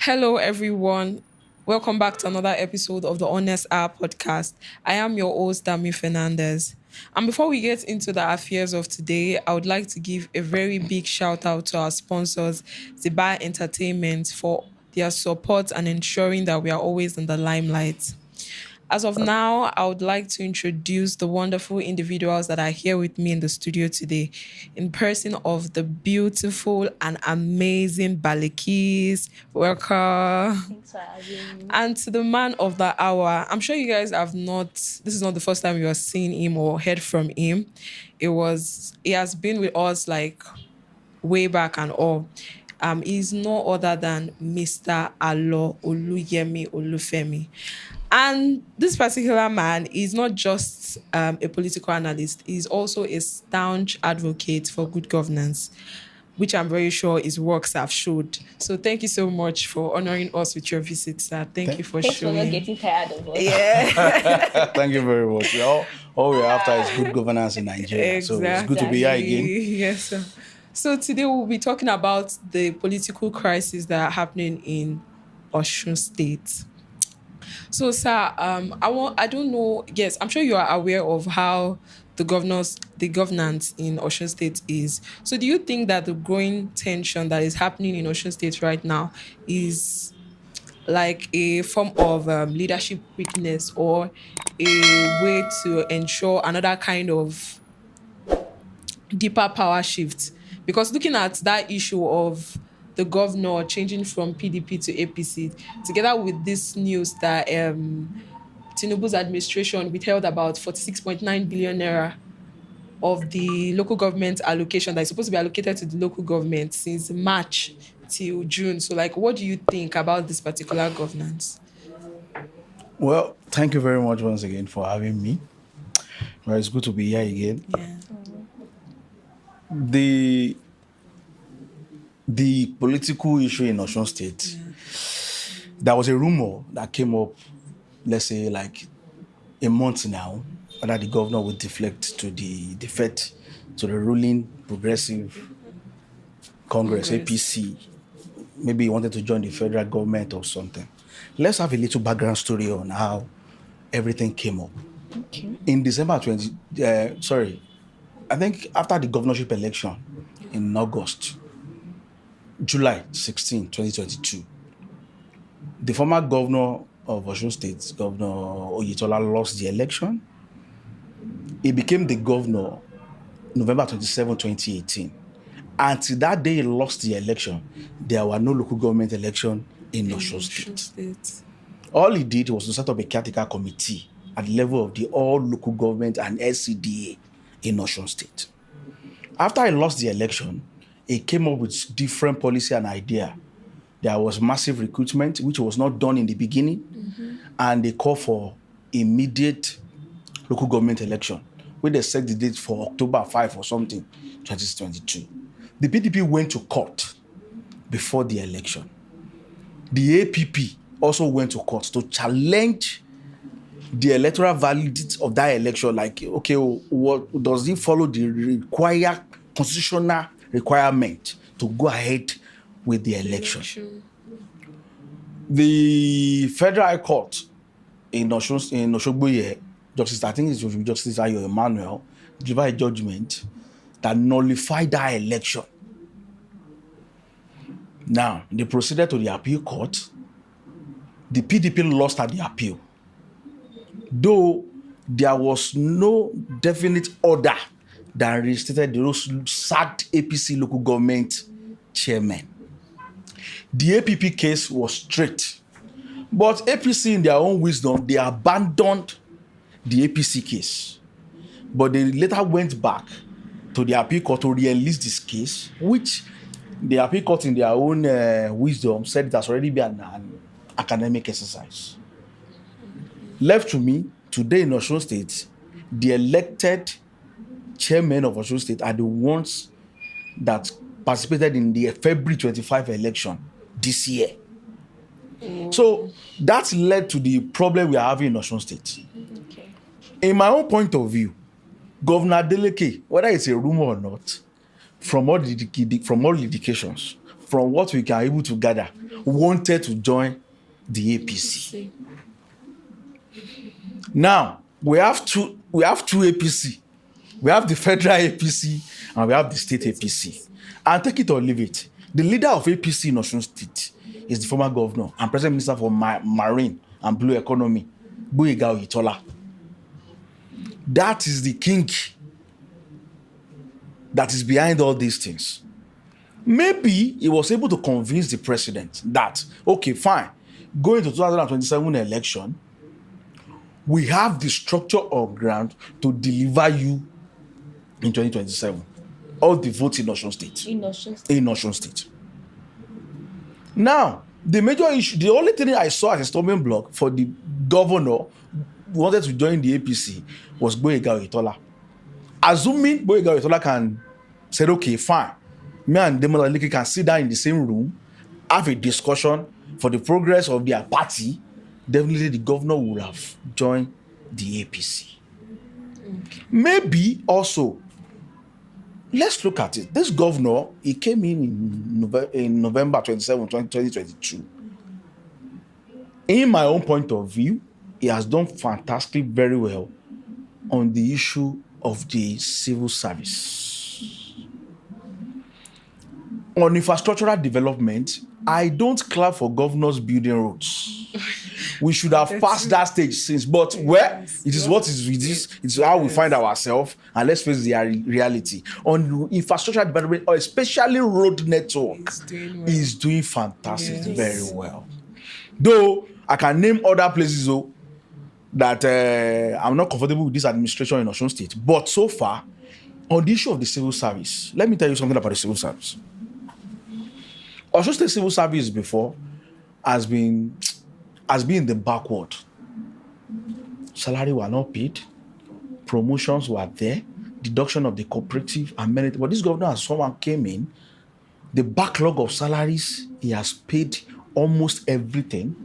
Hello, everyone. Welcome back to another episode of the Honest Hour podcast. I am your host, Dami Fernandez. And before we get into the affairs of today, I would like to give a very big shout out to our sponsors, Ziba Entertainment, for their support and ensuring that we are always in the limelight. As of now, I would like to introduce the wonderful individuals that are here with me in the studio today, in person of the beautiful and amazing Balikis. Welcome. Thanks for having me. And to the man of the hour, I'm sure you guys have not, this is not the first time you are seeing him or heard from him. He has been with us like way back and all. He's no other than Mr. Alo Oluyemi Olufemi. And this particular man is not just a political analyst, he's also a staunch advocate for good governance, which I'm very sure his works have showed. So thank you so much for honoring us with your visit, sir. Thank you for Thanks for not showing. getting tired of us. Yeah, Thank you very much. All we're after is good governance in Nigeria. So it's good to be here again. Yes, sir. So today we'll be talking about the political crisis that are happening in Osun State. So, sir, I don't know. Yes, I'm sure you are aware of how the governance in Osun State is. So, do you think that the growing tension that is happening in Osun State right now is like a form of leadership weakness or a way to ensure another kind of deeper power shift? Because looking at that issue of the governor changing from PDP to APC, together with this news that Tinubu's administration withheld about 46.9 billion naira of the local government allocation that is supposed to be allocated to the local government since March till June. So, like, what do you think about this particular governance? Well, thank you very much once again for having me. Well, it's good to be here again. Yeah. The political issue in Osun State, there was a rumor that came up, let's say like a month now, that the governor would defect to the ruling progressive Congress, APC. Maybe he wanted to join the federal government or something. Let's have a little background story on how everything came up. Okay. In December 20, I think after the governorship election in July 16, 2022, the former governor of Osun State, Governor Oyetola, lost the election. He became the governor November 27, 2018. Until that day he lost the election, there were no local government election in Osun State. All he did was to set up a caretaker committee at the level of the all local government and LCDA in Osun State. After he lost the election, he came up with different policy and idea. There was massive recruitment, which was not done in the beginning, and they called for immediate local government election, where they set the date for October 5 or something, 2022. The PDP went to court before the election. The APP also went to court to challenge the electoral validity of that election. Like, okay, what does it follow the constitutional requirement to go ahead with the election? The Federal High Court in Oshogbo, I think it was Justice Ayo Emmanuel, delivered a judgment that nullified that election. Now, they proceeded to the appeal court. The PDP lost at the appeal, though there was no definite order that reinstated those sacked APC local government chairman. The APP case was straight, but APC in their own wisdom, they abandoned the APC case. But they later went back to the appeal court to re-enlist this case, which the appeal court in their own wisdom said it has already been an academic exercise. Left to me, today in Osun State, the elected chairmen of Osun State are the ones that participated in the February 25 election this year. So that led to the problem we are having in Osun State. Okay. In my own point of view, Governor Adeleke, whether it's a rumor or not, from all indications, from what we can able to gather, wanted to join the APC. Now we have two APC. We have the federal APC and we have the state APC. And take it or leave it. The leader of APC in Osun State is the former governor and present minister for marine and blue economy, Gboyega Oyetola. That is the king that is behind all these things. Maybe he was able to convince the president that, okay, fine, going to 2027 election, we have the structure of ground to deliver you in 2027. All the votes in Osun State. In Osun State. Now, the major issue, the only thing I saw as a stumbling block for the governor who wanted to join the APC was Gboyega Oyetola. Assuming Gboyega Oyetola can say, okay, fine, me and Demola Adeleke can sit down in the same room, have a discussion for the progress of their party, definitely the governor would have joined the APC. Maybe also, let's look at it. This governor, he came in November 27, 2022. In my own point of view, he has done fantastically very well on the issue of the civil service. On infrastructural development, I don't clap for governors building roads. We should have passed that stage since, but where it is what is with this, it's how we find ourselves, and let's face the reality. On infrastructural development, especially road network, is doing fantastic, very well. Though I can name other places that I'm not comfortable with this administration in Osun State, but so far, on the issue of the civil service, let me tell you something about the civil service. Osun State civil service before has been in the backward. Salary were not paid, promotions were there, deduction of the cooperative and many. But this governor, as someone came in, the backlog of salaries, he has paid almost everything.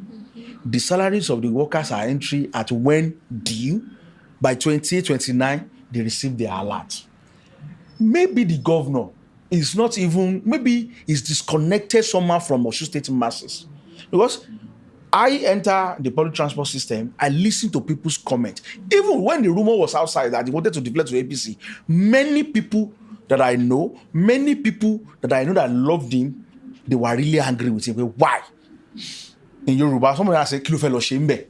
The salaries of the workers are entry at when due. By 28-29, they receive their alert. Maybe the governor is not even, maybe he's disconnected somehow from Osun State masses. Because I enter the public transport system, I listen to people's comments. Even when the rumor was outside that he wanted to deflect to APC, many people that I know that loved him, they were really angry with him. Why? In Yoruba, someone say, Kilo felo shembe.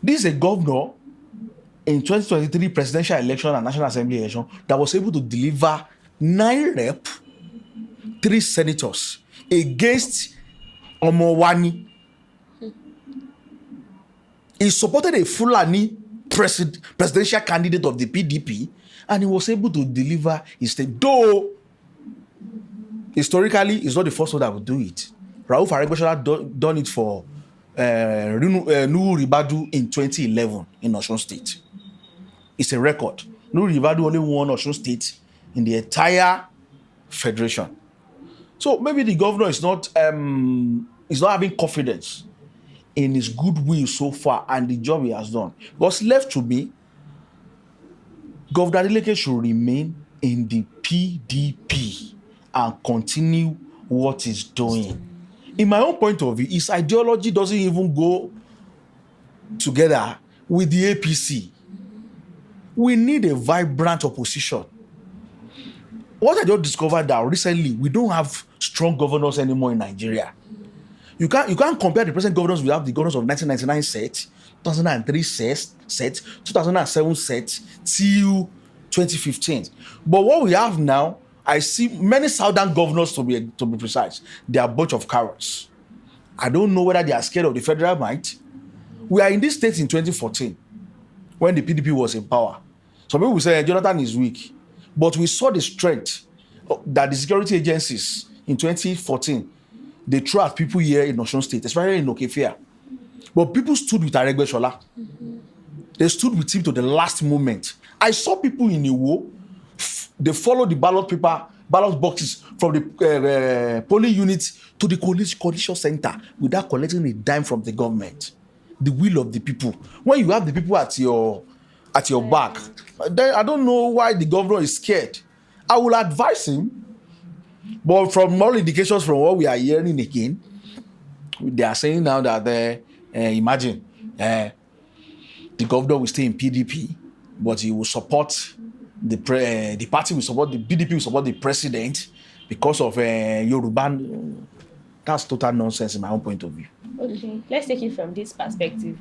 This is a governor in 2023 presidential election and national assembly election that was able to deliver 9 rep, 3 senators against Omowani. He supported a Fulani presidential candidate of the PDP, and he was able to deliver his state. Though historically, it's not the first one that would do it. Rauf Aregbesola done it for Nuhu Ribadu in 2011 in Osun State. It's a record. Nuhu Ribadu only won Osun State in the entire federation. So maybe the governor is not having confidence in his goodwill so far and the job he has done. What's left to me, Governor Adeleke should remain in the PDP and continue what he's doing. In my own point of view, his ideology doesn't even go together with the APC. We need a vibrant opposition. What I just discovered that recently, we don't have strong governors anymore in Nigeria. You can't compare the present governors. We have the governors of 1999 set, 2003 set, 2007 set, till 2015. But what we have now, I see many southern governors, to be precise, they are a bunch of cowards. I don't know whether they are scared of the federal might. We are in this state in 2014 when the PDP was in power. Some people will say Jonathan is weak, but we saw the strength that the security agencies in 2014 they threw at people here in Osun State, especially in Okefia. But people stood with Aregbesola. They stood with him to the last moment. I saw people in Iwo. They followed the ballot boxes from the polling unit to the coalition center without collecting a dime from the government. The will of the people. When you have the people at your back, then I don't know why the governor is scared. I will advise him But from all indications from what we are hearing again, they are saying now that imagine the governor will stay in PDP, but he will support the party will support the PDP will support the president because of Yoruba. That's total nonsense in my own point of view. Okay, let's take it from this perspective.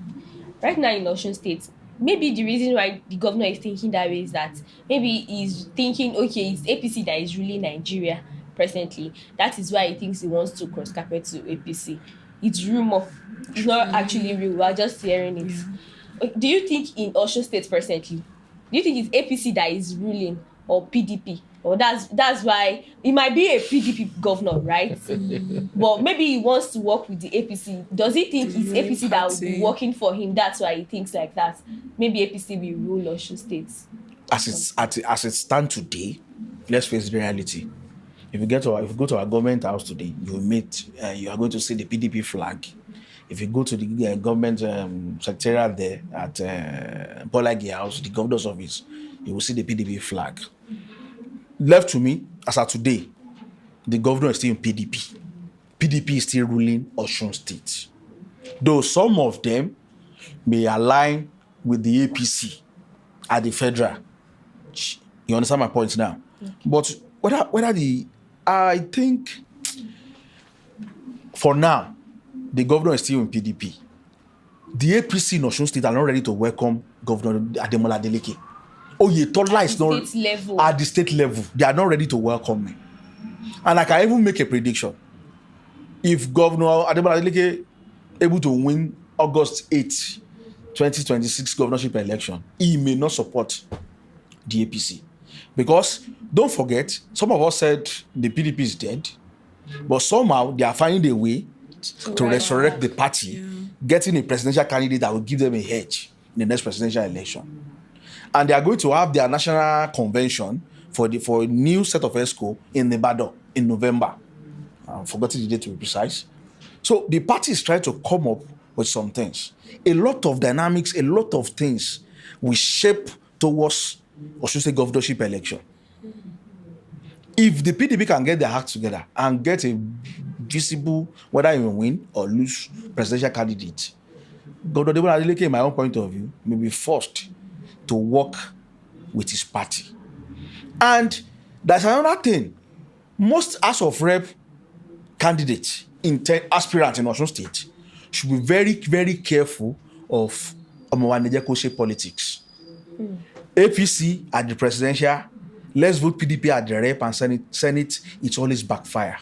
Right now in Osun State, maybe the reason why the governor is thinking that way is that maybe he's thinking, okay, it's APC that is ruling Nigeria presently. That is why he thinks he wants to cross carpet to APC. It's rumor. It's not actually real. We're just hearing it. Yeah. Do you think in Osun State presently, do you think it's APC that is ruling or PDP? Or that's why it might be a PDP governor, right? But maybe he wants to work with the APC. Does he think it's APC that will be working for him? That's why he thinks like that. Maybe APC will rule Osun State. As it stands today, let's face the reality. If you go to our government house today, you are going to see the PDP flag. If you go to the government secretariat there at Bolagi House, the governor's office, you will see the PDP flag. Left to me, as of today, the governor is still in PDP. PDP is still ruling Osun State. Though some of them may align with the APC at the federal. You understand my point now? Okay. But I think for now, the governor is still in PDP. The APC in Osun State are not ready to welcome Governor Ademola Adeleke. Oyetola is not at the state level. They are not ready to welcome me. And I can even make a prediction. If Governor Ademola Adeleke able to win August 8, 2026 governorship election, he may not support the APC. Because don't forget, some of us said the PDP is dead, but somehow they are finding a way to resurrect the party, getting a presidential candidate that will give them a edge in the next presidential election. And they are going to have their national convention for a new set of ESCO in Ibadan in November. I'm forgetting the date to be precise. So the party is trying to come up with some things. A lot of dynamics, a lot of things will shape towards Osun State governorship election. If the PDP can get their act together and get a visible, whether you win or lose, presidential candidate, Governor Ademola Adeleke, in my own point of view, may be forced to work with his party. And there's another thing. Most House of Rep candidates, aspirants in Osun State, should be very, very careful of Omowanejekose politics. APC at the presidential, let's vote PDP at the rep and Senate, it's always backfire.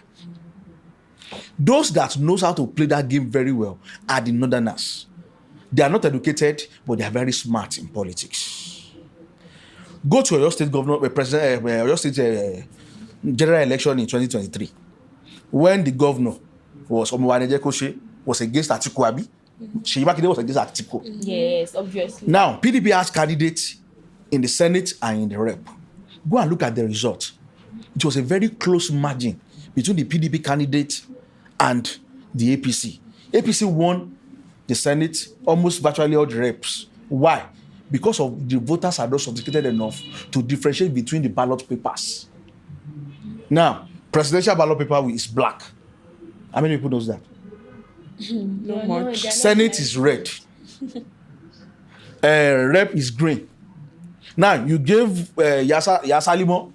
Those that knows how to play that game very well are the northerners. They are not educated, but they are very smart in politics. Go to Oyo State Oyo State general election in 2023, when the governor was Omowanejekose was against Atiku Abi. Seyi Makinde was against Atiku. Yes, obviously. Now PDP has candidates in the Senate and in the rep. Go and look at the result. It was a very close margin between the PDP candidate and the APC. APC won the Senate, almost virtually all the reps. Why? Because of the voters are not sophisticated enough to differentiate between the ballot papers. Now, presidential ballot paper is black. How many people knows that? Not much. Senate is red. Rep is green. Now, you gave Yasalimo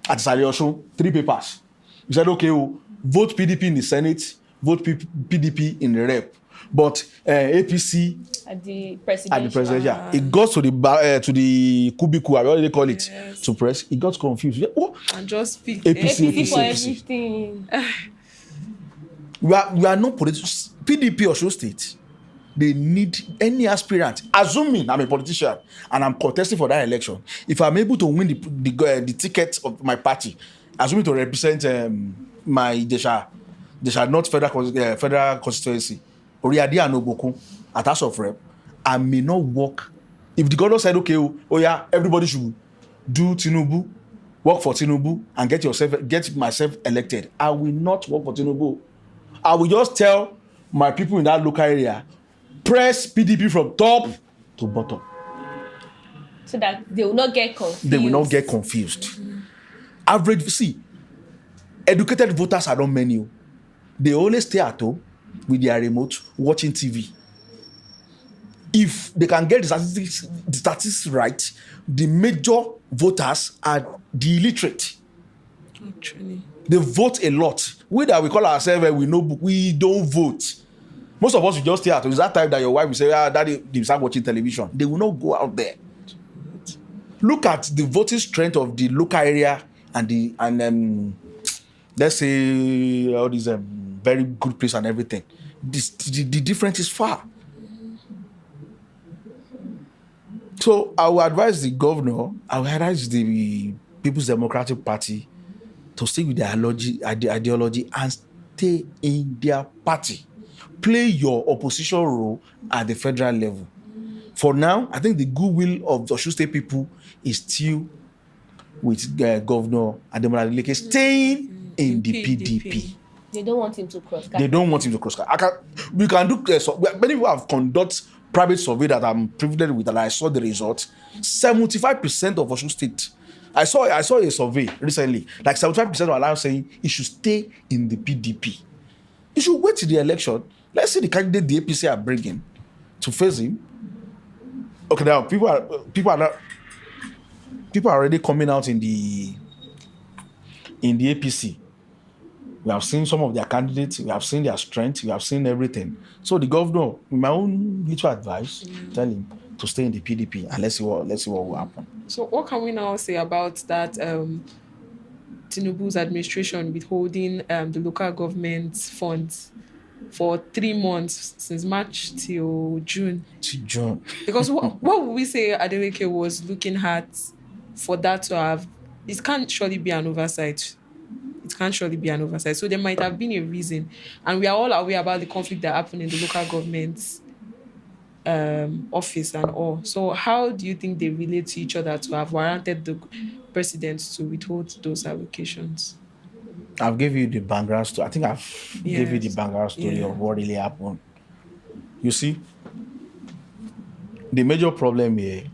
at Osun 3 papers. You said, okay, vote PDP in the Senate, vote PDP in the rep. But APC at the presidential. It got to the cubicle, what do they call it? Yes. To press. It got confused. Oh, and just pick APC for everything. We are not politics. PDP Osun State. They need any aspirant. Assuming I'm a politician and I'm contesting for that election, if I'm able to win the ticket of my party, assuming to represent my Desha North federal constituency, Oriadi and Ogbokun at House of Rep, I may not work. If the governor said, okay, everybody should do Tinubu, work for Tinubu, and get myself elected, I will not work for Tinubu. I will just tell my people in that local area, press PDP from top to bottom. So that they will not get confused. They will not get confused. Average, see, Educated voters are not many. They always stay at home with their remote watching TV. If they can get the statistics right, the major voters are the illiterate. Actually. They vote a lot. We that we call ourselves, we know book, we don't vote. Most of us will just stay at home. It's that time that your wife will say, daddy, they start watching television. They will not go out there. Look at the voting strength of the local area and let's say all these very good place and everything. The difference is far. So I will advise the governor, I will advise the People's Democratic Party to stick with their ideology and stay in their party. Play your opposition role at the federal level. For now, I think the goodwill of the Osun State people is still with Governor Ademola Adeleke staying in the PDP. They don't want him to cross. They don't want him to cross. We can do. Many people have conducted private survey that I'm privileged with, and I saw the results. 75% of Osun State. I saw a survey recently. Like 75% of Alliance saying he should stay in the PDP. He should wait till the election. Let's see the candidate the APC are bringing to face him. Okay, now people are already coming out in the APC. We have seen some of their candidates. We have seen their strength. We have seen everything. So the governor, in my own little advice, tell him to stay in the PDP and let's see what will happen. So what can we now say about that Tinubu's administration withholding the local government funds for 3 months since March till June? Because what would we say Adeleke was looking at for that to have? It can't surely be an oversight. So there might have been a reason. And we are all aware about the conflict that happened in the local government office and all. So how do you think they relate to each other to have warranted the president to withhold those allocations? I've given you the background story. I think I've given you the background story of what really happened. You see, the major problem here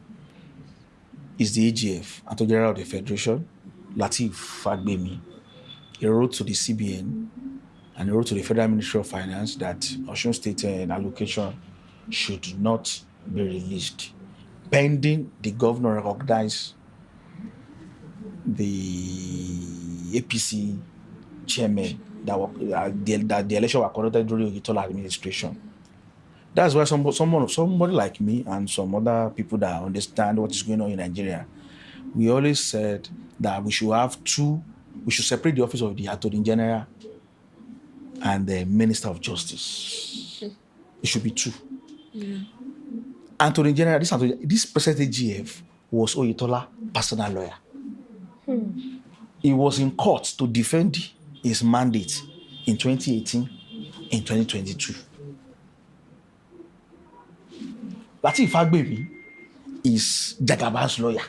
is the AGF, Attorney General of the Federation, Lateef Fagbemi. He wrote to the CBN and he wrote to the Federal Ministry of Finance that Osun State allocation should not be released, pending the governor recognize the APC chairman that the election was conducted during Oyetola administration. That's why somebody like me and some other people that understand what is going on in Nigeria, we always said that we should separate the office of the Attorney General and the Minister of Justice. It should be two. Yeah. Attorney General, this President AGF was Oyetola personal lawyer. He was in court to defend his mandate in 2018 and 2022. Lateef Fagbemi is Jagaban's lawyer,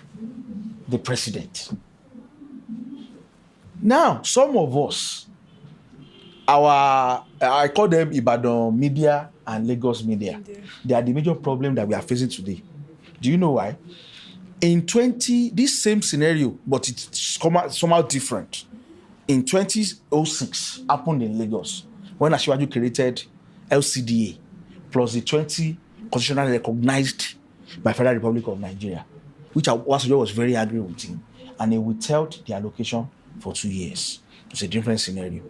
the president. Now, some of us, I call them Ibadan media and Lagos media. They are the major problem that we are facing today. Do you know why? In this same scenario, but it's somehow different. In 2006, happened in Lagos, when Asiwaju created LCDA, plus the 20 constitutionally recognized by Federal Republic of Nigeria, which Asiwaju was very angry with him, and he withheld the allocation for 2 years. It's a different scenario.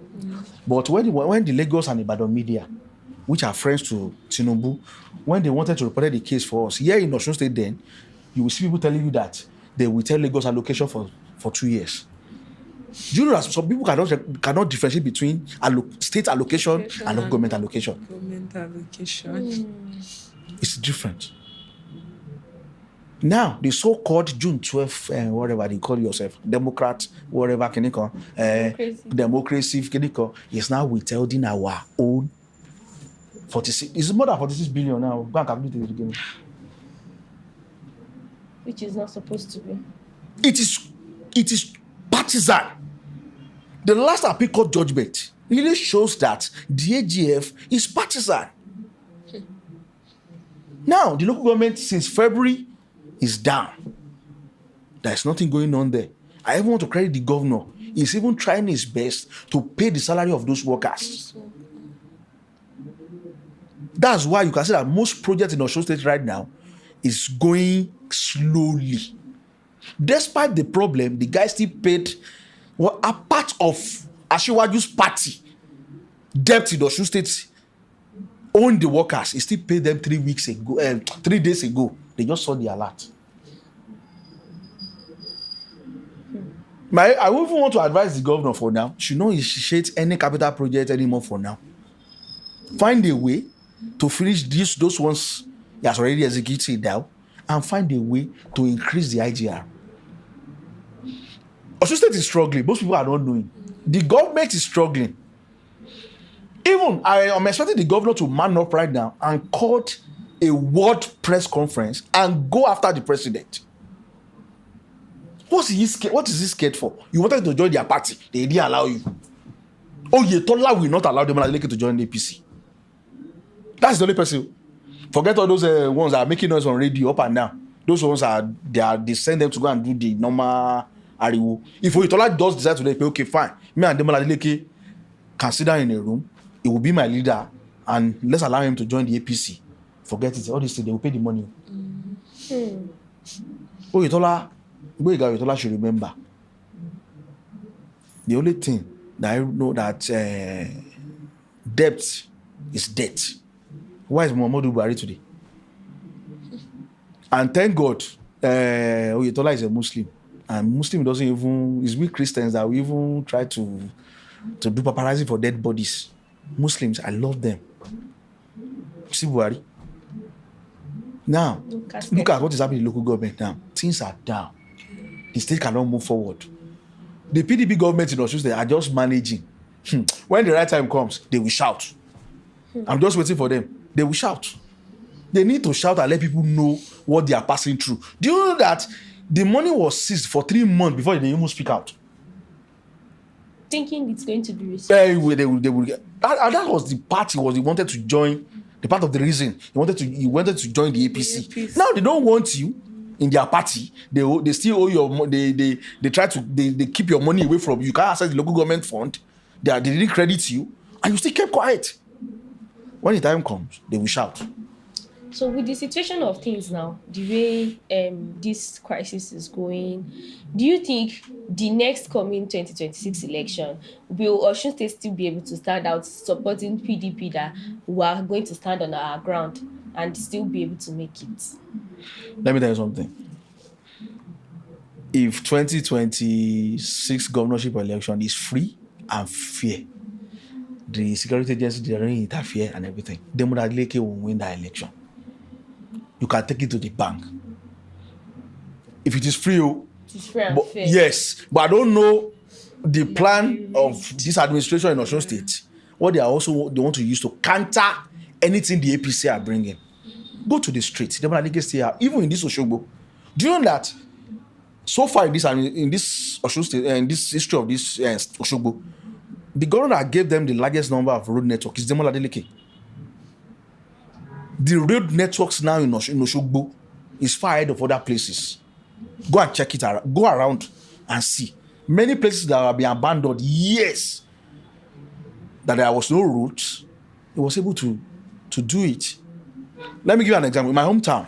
But when the Lagos and Ibadan media, which are friends to Tinubu, when they wanted to report the case for us, here in Osun State then, you will see people telling you that they will tell Lagos allocation for 2 years. Do you know that some people cannot differentiate between state allocation and government allocation? Government allocation. It's different. Now, the so-called June 12th, whatever they call yourself, Democrat, whatever, democracy, is now withholding our own 46. It's more than 46 billion now. Go and calculate it again. Which is not supposed to be. It is partisan. The last appeal court judgment really shows that the AGF is partisan. Now, the local government since February is down. There's nothing going on there. I even want to credit the governor. is even trying his best to pay the salary of those workers. That's why you can see that most projects in Osun State right now is going slowly. Despite the problem, the guy still paid a part of Asiwaju's party debt in Osun State owned the workers. He still paid them 3 weeks ago, 3 days ago. They just saw the alert. I wouldn't even want to advise the governor for now. She not initiate any capital project anymore for now. Find a way to finish those ones he has already executed now, and find a way to increase the IGR. Osun State is struggling. Most people are not knowing. The government is struggling. Even I am expecting the governor to man up right now and call a world press conference and go after the president. What is he scared for? You wanted to join their party. They didn't allow you. Oyetola will not allow them to join the APC. That's the only person. Forget all those ones that are making noise on radio up and down. Those ones they send them to go and do the normal ariwo. If Oyetola does decide to okay, fine. Me and Demola Adeleke can sit down in a room. He will be my leader, and let's allow him to join the APC. Forget it. All this thing, they will pay the money. Oyetola should remember. The only thing that I know that debt is debt. Why is Muhammadu Buhari today? And thank God, Oyetola is a Muslim, and Muslim doesn't even. It's we Christians that we even try to do paparazzi for dead bodies. Muslims, I love them. See Buhari. Now, look at what is happening in the local government now. Things are down. The state cannot move forward. The PDP government in Osun State are just managing. When the right time comes, they will shout. I'm just waiting for them. They will shout. They need to shout and let people know what they are passing through. Do you know that the money was seized for 3 months before they even speak out? Thinking it's going to be received. They will get, that was the part he wanted to join. The part of the reason he wanted to join the APC. Now they don't want you in their party. They still owe your money. They try to they keep your money away from you. You can't access the local government fund. They didn't credit you, and you still kept quiet. When the time comes, they will shout. So with the situation of things now, the way this crisis is going, do you think the next coming 2026 election, will Osun State still be able to stand out supporting PDP that we are going to stand on our ground and still be able to make it? Let me tell you something. If 2026 governorship election is free and fair, the security agency didn't interfere and everything, Demola Adeleke will win that election. You can take it to the bank. If it is free, and fair. Yes, but I don't know the plan of this administration in Osun State. What they want to use to counter anything the APC are bringing. Go to the streets. They want to stay out. Even in this Osogbo, do you know that so far in this Osun State and this history of this Osogbo, the governor that gave them the largest number of road network is Demola Adeleke. The road networks now in Osogbo is far ahead of other places. Go and check it out. Go around and see. Many places that have been abandoned years, that there was no roads, he was able to do it. Let me give you an example. In my hometown,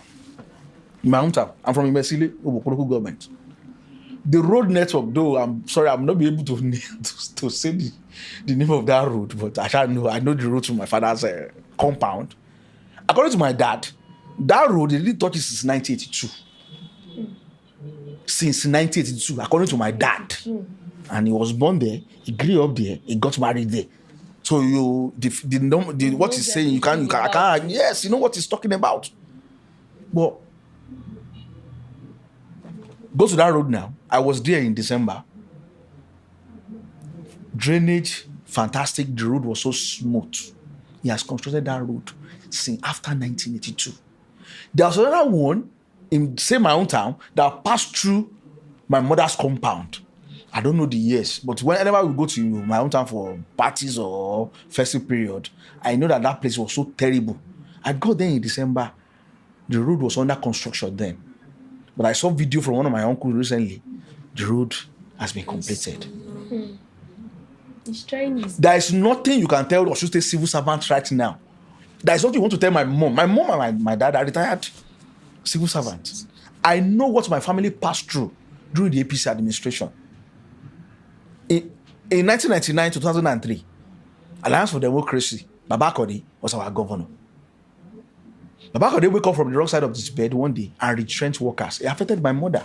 I'm from Imesile, local government. The road network, though, I'm sorry, I'm not be able to say the name of that road, but I know the road to my father's compound. According to my dad, that road, they didn't touch it since 1982. Since 1982, according to my dad. And he was born there, he grew up there, he got married there. So what he's saying, you can't, yes, you know what he's talking about. But go to that road now. I was there in December. Drainage, fantastic. The road was so smooth. He has constructed that road since after 1982. There was another one in my own town that passed through my mother's compound. I don't know the years, but whenever we go to my own town for parties or festive period, I know that place was so terrible. I got there in December. The road was under construction then. But I saw video from one of my uncles recently. The road has been completed. He's trying his. There is nothing you can tell Osun State civil servants right now. There is nothing you want to tell my mom. My mom and my dad are retired civil servants. I know what my family passed through during the APC administration. In 1999 to 2003, Alliance for Democracy, Baba Kode was our governor. Baba Kode wake up from the wrong side of this bed one day and retrench workers. It affected my mother.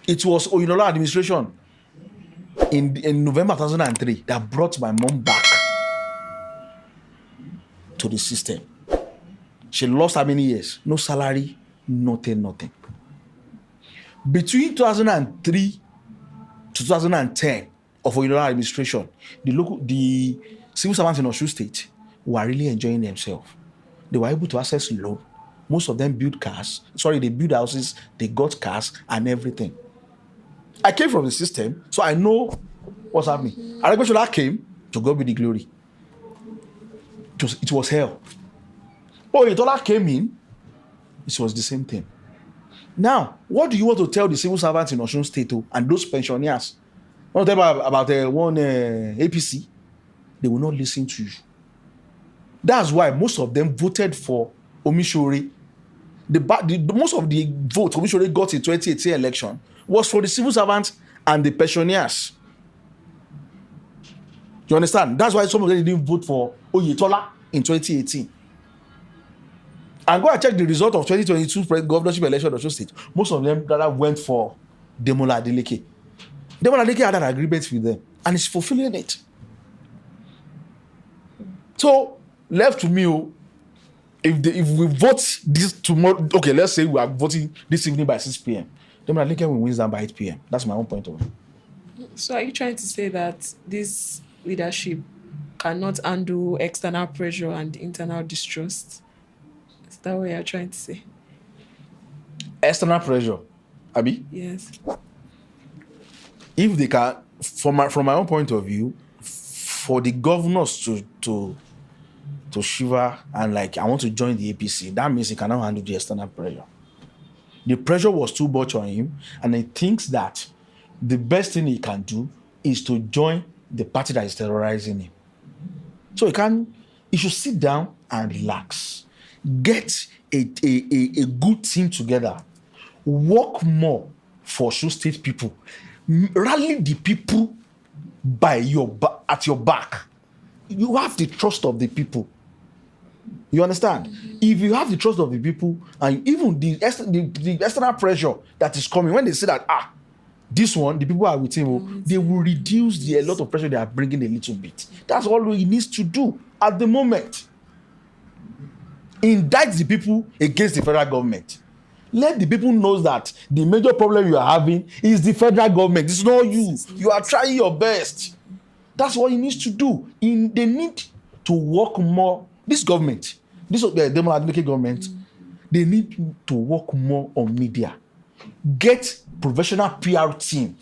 It was Oyinola administration in November 2003 that brought my mom back to the system. She lost how many years? No salary, nothing. Between 2003 to 2010 of Oyinola administration, the civil servants in Osun State were really enjoying themselves. They were able to access loan. Most of them built cars. They built houses, they got cars and everything. I came from the system, so I know what's happening. Aregbesola came, to God be the glory. It was hell. Oyetola came in, it was the same thing. Now, what do you want to tell the civil servants in Osun State and those pensioners? You want to tell them about one APC? They will not listen to you. That's why most of them voted for Omishore. Most of the votes Omishore got in 2018 election was for the civil servants and the pensioners. You understand? That's why some of them didn't vote for Oyetola in 2018. And go and check the result of 2022 governorship election of Osun State. Most of them rather went for Demola Adeleke. Demola Adeleke had an agreement with them and is fulfilling it. So, left to me, if we vote this tomorrow, okay, let's say we are voting this evening by 6 p.m. Demola Adeleke will win down by 8 p.m. That's my own point of view. So are you trying to say that this leadership cannot handle external pressure and internal distrust? Is that what you're trying to say? External pressure, Abi? Yes. If they can, from my own point of view, for the governors to shiver and like, I want to join the APC, that means he cannot handle the external pressure. The pressure was too much on him, and he thinks that the best thing he can do is to join the party that is terrorizing him. So he should sit down and relax. Get a good team together. Work more for Osun State people. Rally the people at your back. You have the trust of the people. You understand? If you have the trust of the people, and even the external pressure that is coming, when they say that, this one, the people are with him, they will reduce a lot of pressure they are bringing a little bit. That's all he needs to do at the moment. Indict the people against the federal government. Let the people know that the major problem you are having is the federal government. It's not you. You are trying your best. That's what he needs to do. They need to work more. This government, this Demola Adeleke government, they need to work more on media. Get professional PR team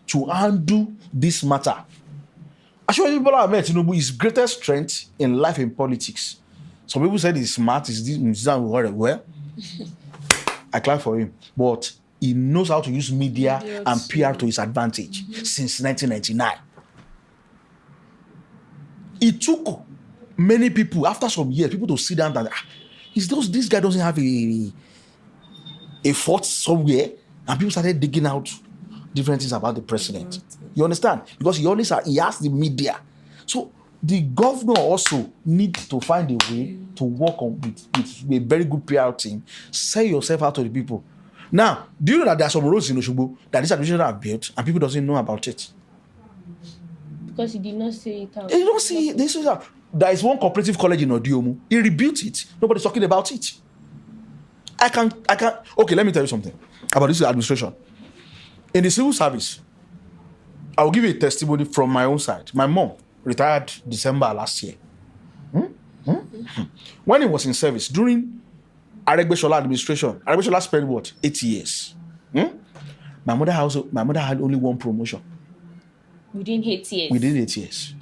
to handle this matter. Actually, Bola Ahmed Tinubu, his greatest strength in life in politics. Some people said he's smart, he's done well. I clap for him. But he knows how to use media and PR to his advantage since 1999. It took many people, after some years, people to sit down and this guy doesn't have a fault somewhere, and people started digging out different things about the president. You understand? Because he has the media. So the governor also needs to find a way to work on with a very good PR team. Sell yourself out to the people. Now, do you know that there are some roads in Osogbo that this administration have built and people doesn't know about it? Because he did not say it out. They don't see this is that. There is one cooperative college in Odiomu. He rebuilt it. Nobody's talking about it. I can. Okay, let me tell you something about this administration. In the civil service, I will give you a testimony from my own side. My mom retired December last year. When he was in service, during Aregbesola administration, Aregbesola spent what? 8 years. My mother had only one promotion. Within 8 years. Within 8 years.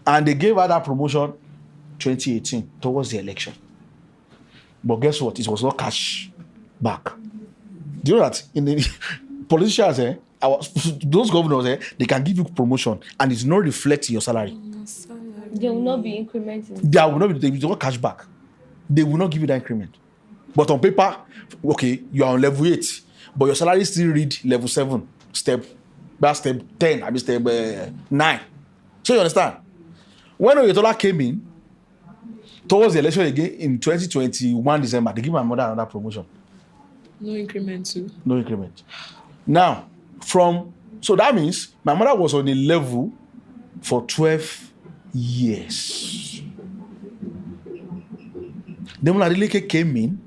And they gave her that promotion 2018 towards the election. But guess what? It was not cash back. Do you know that in the politicians, those governors, they can give you promotion and it's not reflecting your salary. They will not be incrementing. There will not be, they will not cash back. They will not give you that increment. But on paper, okay, you are on level 8, but your salary still read level 7, step 10, I mean step 9. So you understand? When Oyetola came in, towards the election again in 2021 December, they give my mother another promotion. No increment too. No increment. Now, so that means my mother was on a level for 12 years. Then when Adeleke came in,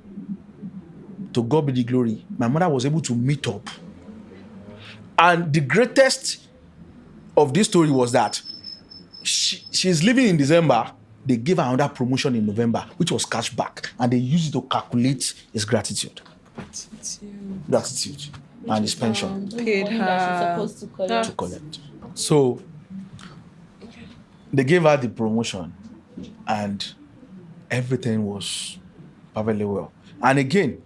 to God be the glory, my mother was able to meet up. And the greatest of this story was that she's leaving in December. They gave her another promotion in November, which was cash back, and they used it to calculate his gratitude and his pension Paid her She's supposed to collect. to collect. So they gave her the promotion, and everything was perfectly well. And again,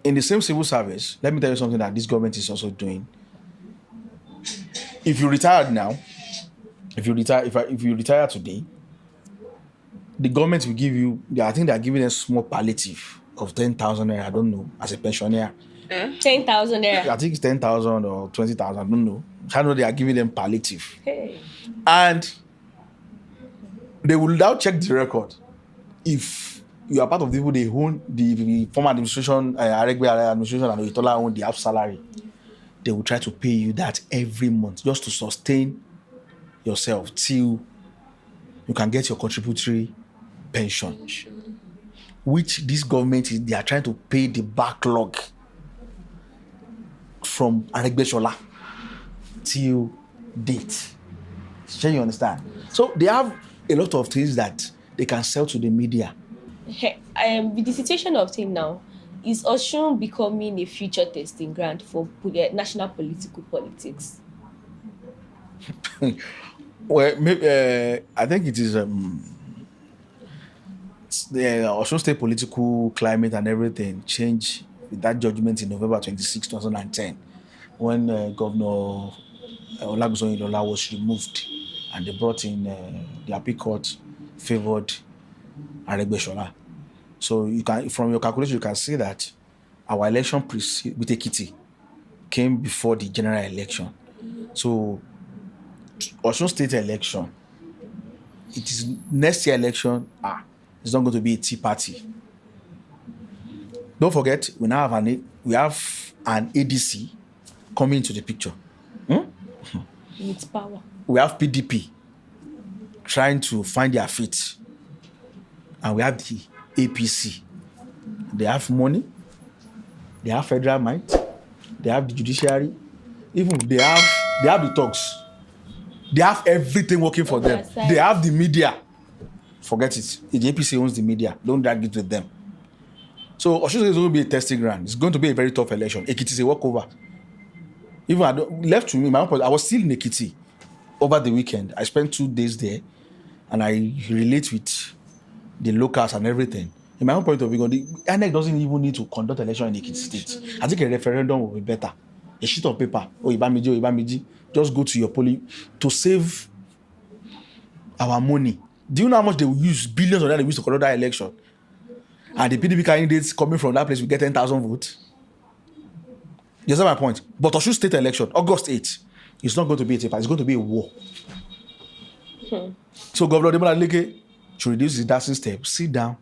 in the same civil service, let me tell you something that this government is also doing. If you retired now, if you retire today, the government will give you, I think they are giving a small palliative of 10,000 naira, I don't know, as a pensioner. 10,000 naira. I think it's 10,000 or 20,000, I don't know. I know they are giving them palliative. Hey. And they will now check the record. If you are part of the people they own, the former administration, Aregbe administration and Oyetola own the half salary, they will try to pay you that every month just to sustain yourself till you can get your contributory pension. Which this government they are trying to pay the backlog from Aregbe till date. Sure, you understand? So they have a lot of things that they can sell to the media. With the situation of things now, is Osun becoming a future testing ground for national politics? Well, maybe, I think it is the Osun State political climate and everything changed with that judgment in November 26, 2010, when Governor Olagunsoyin Ilola was removed, and they brought in the appeal court favored Aregbe. So you can, from your calculation, you can see that our election with Ekiti came before the general election. So Osun State election, it is next year election. It's not going to be a tea party. Don't forget, we now have an ADC coming into the picture. It's power. We have PDP trying to find their feet, and we have the APC. They have money, they have federal might, they have the judiciary, even they have the thugs. They have everything working for them. They have the media. Forget it. The APC owns the media. Don't drag it with them. So Osun is going to be a testing ground. It's going to be a very tough election. Ekiti is a walkover. Even left to me, my own point, I was still in Ekiti over the weekend. I spent 2 days there, and I relate with the locals and everything. In my own point of view, the INEC doesn't even need to conduct election in Ekiti State. I think a referendum will be better. A sheet of paper, Ibamiji, just go to your polling to save our money. Do you know how much they will use? Billions of that they use to conduct that election. And the PDP candidates coming from that place will get 10,000 votes. You understand my point? But Osun State election, August 8th, it's not going to be a taper, it's going to be a war. So Governor Demola Adeleke should reduce his dancing step, sit down,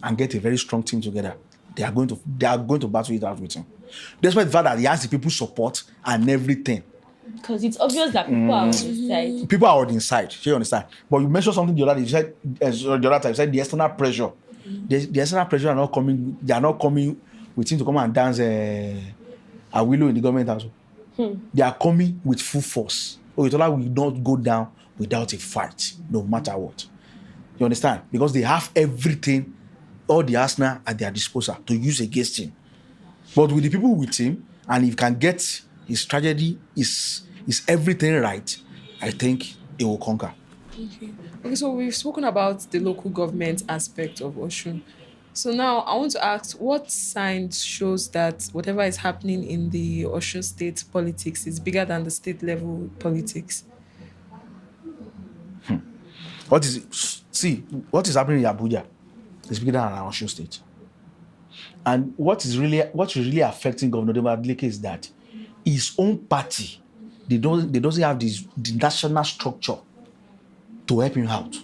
and get a very strong team together. They are going to battle it out with him. Despite the fact that he has the people's support and everything. Because it's obvious that people are on his side. People are on his side. You understand? But you mentioned something the other time. You said the external pressure. The external pressure are not coming. They are not coming with him to come and dance a willow in the government house. They are coming with full force. Oyetola will not go down without a fight, no matter what. You understand? Because they have everything, all the arsenal at their disposal to use against him. But with the people with him, and if he can get his tragedy, is everything right, I think he will conquer. Okay, so we've spoken about the local government aspect of Osun. So now I want to ask, what signs shows that whatever is happening in the Osun state politics is bigger than the state level politics? What is it? See, what is happening in Abuja is bigger than our Osun State. And what is really affecting Governor Adeleke is that his own party, they doesn't have the national structure to help him out.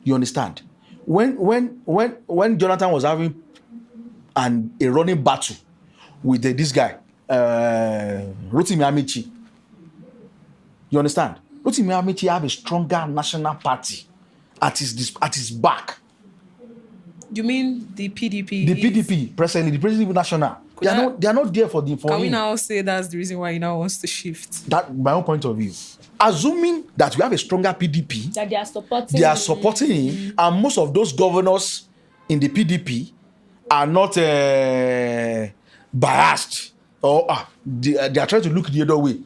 You understand? When Jonathan was having a running battle with this guy, Rotimi Amici, you understand? Rotimi Amici have a stronger national party at his back. You mean the PDP? The PDP presently, the President National, they are not there for Can we him. now say that's the reason why he now wants to shift? That my own point of view. Assuming that we have a stronger PDP, That they are supporting him, and most of those governors in the PDP are not biased, or they are trying to look the other way.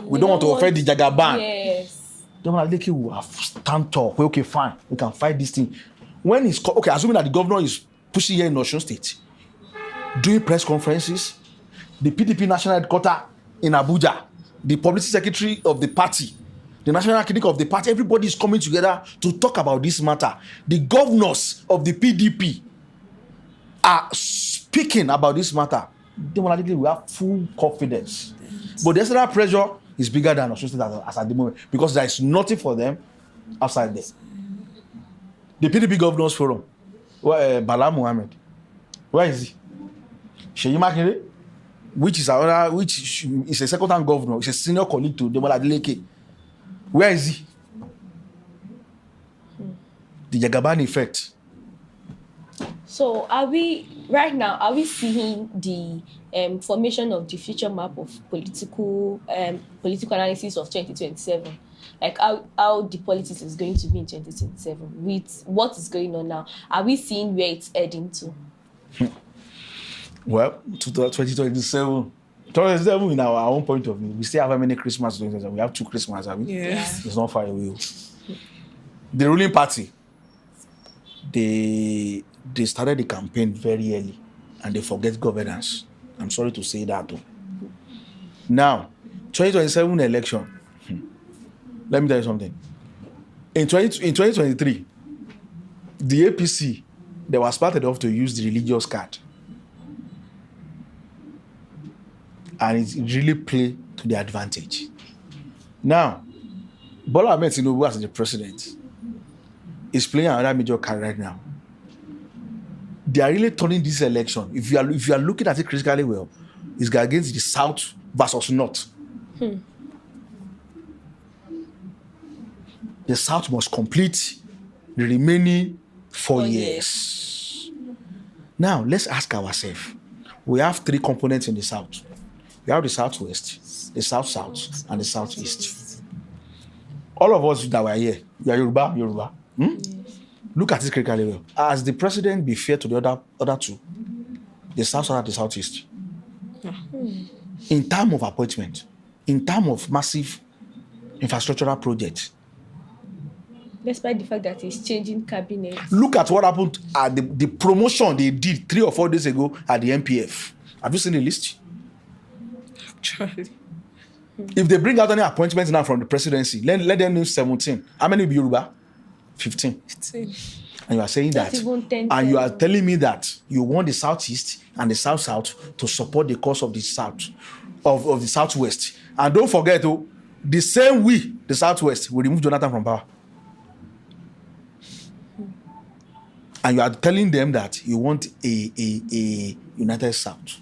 We don't want to offend the Jagaban. Yes. Don't like will have stand talk. Okay, fine, we can fight this thing. When it's okay, assuming that the governor is pushing here in Osun State, doing press conferences, the PDP national headquarters in Abuja, the publicity secretary of the party, the national clinic of the party, everybody is coming together to talk about this matter. The governors of the PDP are speaking about this matter. Demonically, we have full confidence. But the external pressure is bigger than Osun State as at the moment, because there is nothing for them outside there. The PDP Governors Forum, Bala Mohammed, where is he? Sheyi Makinde, which is a second-time governor, is a senior colleague to Demola Adeleke. Where is he? The Jagaban effect. So are we seeing the formation of the future map of political analysis of 2027? Like how the politics is going to be in 2027 with what is going on now? Are we seeing where it's heading to? Well, to 2027 in our own point of view, we still have how many Christmas? We have 2 Christmas, have we? Yes. It's not far away. The ruling party, they started the campaign very early and they forget governance. I'm sorry to say that though. Now, 2027 election, let me tell you something. In 2023, the APC, they were started off to use the religious card. And it really played to their advantage. Now, Bola Ahmed Tinubu as the president is playing another major card right now. They are really turning this election. If you are looking at it critically well, it's against the South versus North. The South must complete the remaining 4 years. Now, let's ask ourselves. We have 3 components in the South. We have the Southwest, the South-South, and the Southeast. All of us that were here, you are Yoruba. Yes. Look at it critically well. As the president be fair to the other 2, the South-South and the Southeast. In terms of appointment, in terms of massive infrastructural projects, despite the fact that he's changing cabinet. Look at what happened at the promotion they did 3 or 4 days ago at the MPF. Have you seen the list? Actually. If they bring out any appointments now from the presidency, let them name 17. How many will be Yoruba? 15. 15. And you are saying Not that. even 10, And you are telling me that you want the Southeast and the South-South to support the cause of the South, of the Southwest. And don't forget, the same the Southwest, will remove Jonathan from power. And you are telling them that you want a united South.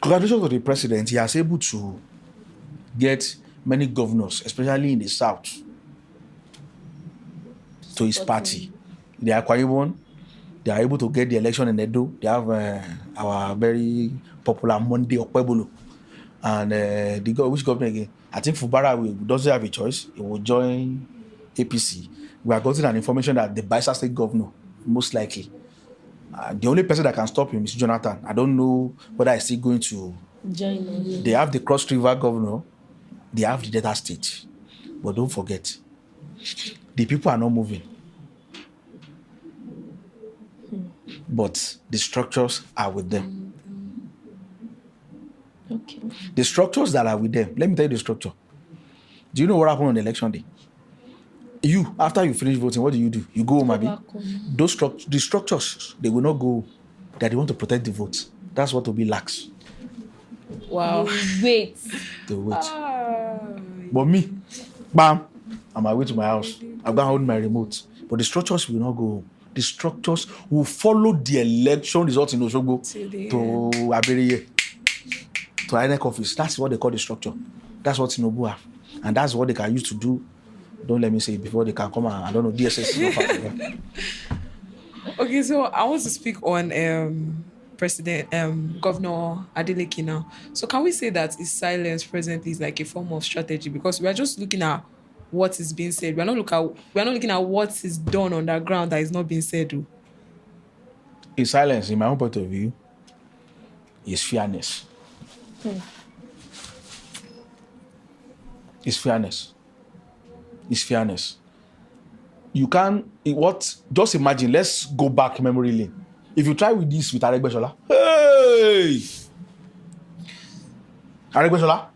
Congratulations to the president. He has able to get many governors, especially in the South, to his party. They are quite one. They are able to get the election in Edo. They have our very popular Monday Okpebolo. And which governor again? I think Fubara doesn't have a choice. He will join APC. We are getting an information that the Bayelsa State governor, most likely, the only person that can stop him is Jonathan. I don't know whether he's still going to join. They have the Cross River governor. They have the Delta State. But don't forget, the people are not moving. but the structures are with them. Okay. The structures that are with them, let me tell you the structure. Do you know what happened on election day? You, after you finish voting, what do? You go home, Go abi? back home. The structures, they will not go, that they want to protect the votes. That's what will be lax. Wow. You wait. They will wait. Ah, But me, bam, on my way to my house. I'm going to hold my remote. But the structures will not go home. The structures will follow the election results in Osogbo till the to end. Aberiye, to INEC office. That's what they call the structure. That's what Tinubu have. And that's what they can use to do. Don't let me say it before they can come and, I don't know, DSS is not far from them. Okay, so I want to speak on Governor Adeleke now. So can we say that his silence presently is like a form of strategy? Because we are just looking at what is being said. We're not looking at what is done on the ground that is not being said. Oh. In silence, in my own point of view, is fairness. It's fairness. It's fairness. You can, just imagine, let's go back memory lane. If you try with this with Aregbesola, hey! Aregbesola,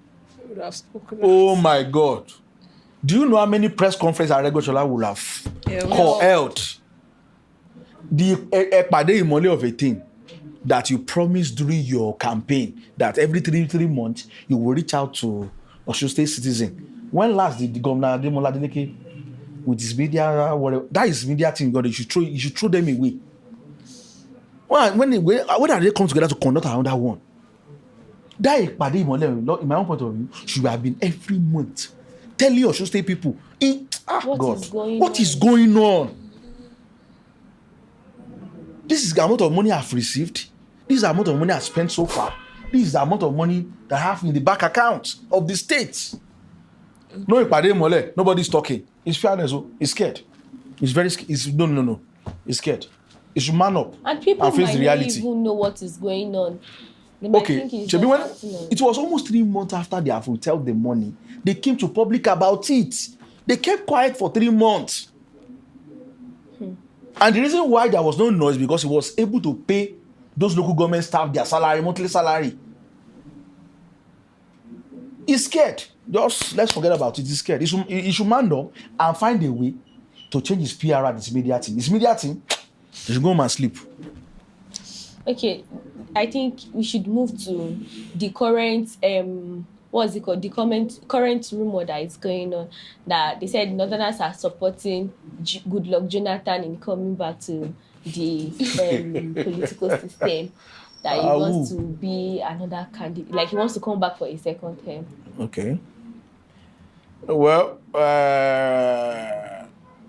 We would have spoken. oh my God. Do you know how many press conferences Aregbesola will have held? The Epade Imole of a thing that you promised during your campaign that every three months you will reach out to Osun State citizen. When last did the Governor Ademola Adeleke with his media, whatever, that is media team, God, you should throw them away. When they come together to conduct another one, that Epade Imole, in my own point of view, should have been every month telling Osun State people, what is going on? This is the amount of money I've received. This is the amount of money I've spent so far. This is the amount of money that I have in the bank account of the state. No, nobody's talking. It's fairness. It's scared. It's very scared. No. It's scared. It should man up And people and face might the not reality. even know what is going on. They might Okay, think it's Shebi, just when happening. it was almost 3 months after they have withheld the money, they came to public about it. They kept quiet for 3 months. And the reason why there was no noise because he was able to pay those local government staff their salary, monthly salary. He's scared. Just let's forget about it. He's scared. He should man up and find a way to change his PR at his media team. His media team, they should go home and sleep. Okay, I think we should move to the current what's it called? The current rumor that is going on, that they said Northerners are supporting Goodluck Jonathan in coming back to the political system. That he wants to be another candidate, like he wants to come back for a second term. Okay. Well,